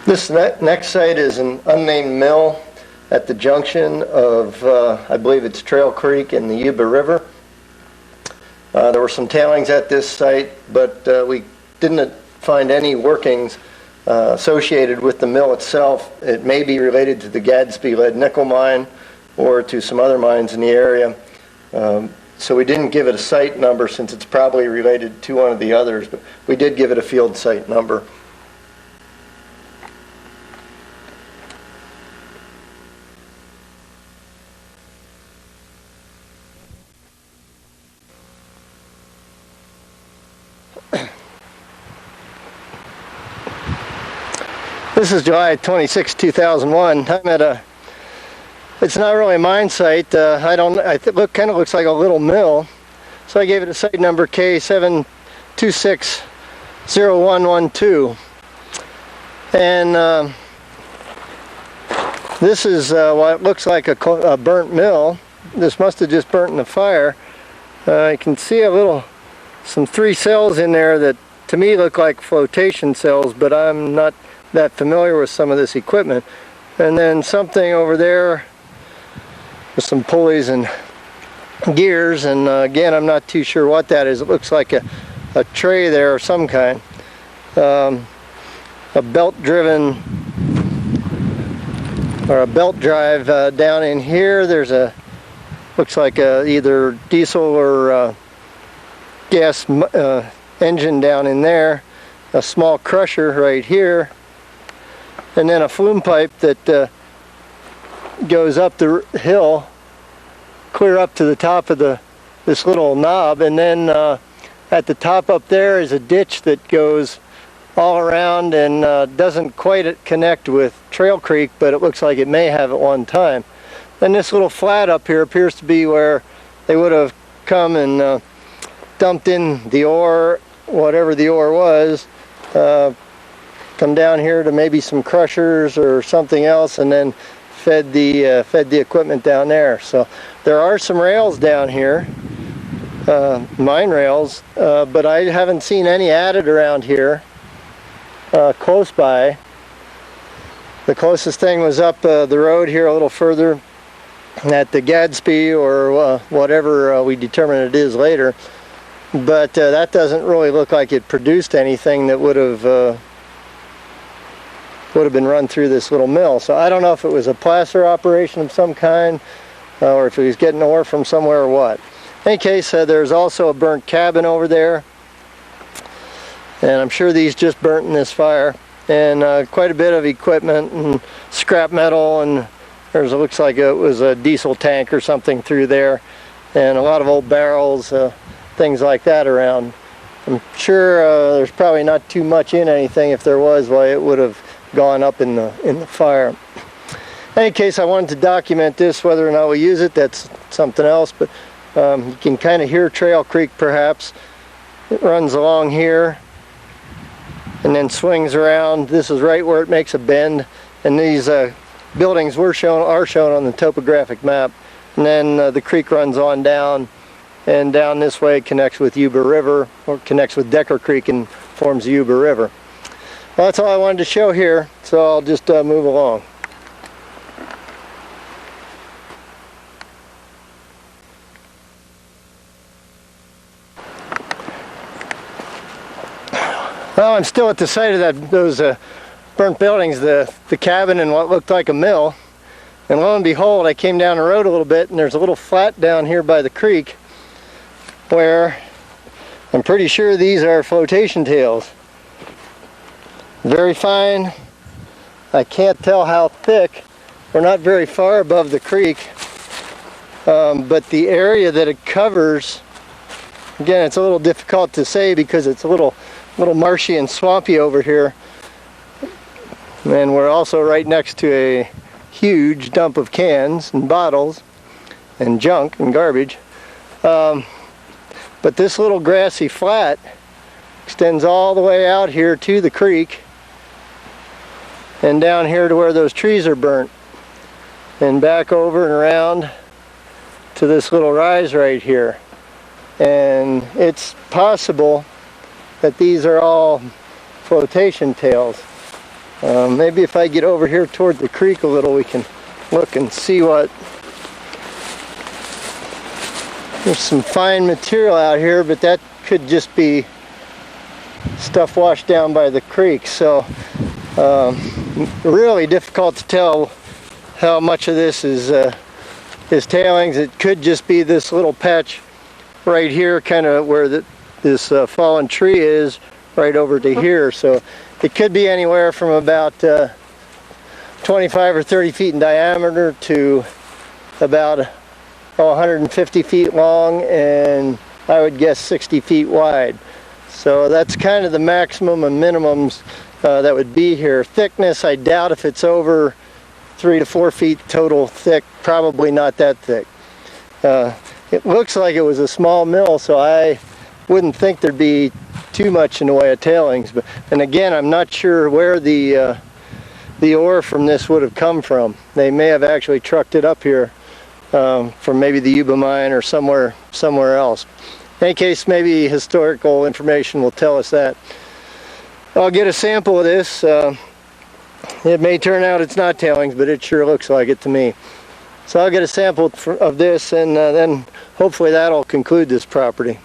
This next site is an unnamed mill at the junction of, I believe it's Trail Creek and the Yuba River. There were some tailings at this site, but we didn't find any workings associated with the mill itself. It may be related to the Gadsby lead nickel mine or to some other mines in the area. So we didn't give it a site number since it's probably related to one of the others, but we did give it a field site number. This is July 26, 2001. I'm at it's not really a mine site. Kind of looks like a little mill. So I gave it a site number K7260112. And this is what looks like a burnt mill. This must have just burnt in the fire. I can see some 3 cells in there that to me look like flotation cells, but I'm not that familiar with some of this equipment. And then something over there with some pulleys and gears, and again I'm not too sure what that is. It looks like a tray there of some kind. A belt driven or a belt drive down in here. There's looks like either diesel or gas engine down in there. A small crusher right here. And then a flume pipe that goes up the hill, clear up to the top of this little knob, and then at the top up there is a ditch that goes all around and doesn't quite connect with Trail Creek, but it looks like it may have at one time. Then this little flat up here appears to be where they would have come and dumped in the ore, whatever the ore was, come down here to maybe some crushers or something else, and then fed the equipment down there. So there are some rails down here, mine rails, but I haven't seen any added around here close by. The closest thing was up the road here a little further at the Gadsby or whatever we determine it is later, but that doesn't really look like it produced anything that would have been run through this little mill. So I don't know if it was a placer operation of some kind or if he was getting ore from somewhere or what. In any case, there's also a burnt cabin over there, and I'm sure these just burnt in this fire, and quite a bit of equipment and scrap metal, and it looks like it was a diesel tank or something through there, and a lot of old barrels, things like that around. I'm sure there's probably not too much in anything. If there was, why it would have gone up in the fire. In any case, I wanted to document this. Whether or not we use it, that's something else, but you can kind of hear Trail Creek perhaps. It runs along here and then swings around. This is right where it makes a bend, and these buildings are shown on the topographic map. And then the creek runs on down, and down this way it connects with Yuba River, or connects with Decker Creek and forms the Yuba River. Well, that's all I wanted to show here, so I'll just move along. Well, I'm still at the site of those burnt buildings, the cabin and what looked like a mill. And lo and behold, I came down the road a little bit, and there's a little flat down here by the creek where I'm pretty sure these are flotation tails. Very fine. I can't tell how thick. We're not very far above the creek, but the area that it covers, again, it's a little difficult to say because it's a little marshy and swampy over here, and we're also right next to a huge dump of cans and bottles and junk and garbage. But this little grassy flat extends all the way out here to the creek and down here to where those trees are burnt, and back over and around to this little rise right here. And it's possible that these are all flotation tails. Maybe if I get over here toward the creek a little, we can look and see what. There's some fine material out here, but that could just be stuff washed down by the creek. So really difficult to tell how much of this is tailings. It could just be this little patch right here, kind of where this fallen tree is, right over to here. So it could be anywhere from about 25 or 30 feet in diameter to about 150 feet long, and I would guess 60 feet wide. So that's kind of the maximum and minimums that would be here. Thickness, I doubt if it's over 3 to 4 feet total thick, probably not that thick. It looks like it was a small mill, so I wouldn't think there'd be too much in the way of tailings. But, and again, I'm not sure where the ore from this would have come from. They may have actually trucked it up here from maybe the Yuba mine or somewhere else. In any case, maybe historical information will tell us that. I'll get a sample of this. It may turn out it's not tailings, but it sure looks like it to me. So I'll get a sample of this, and then hopefully that'll conclude this property.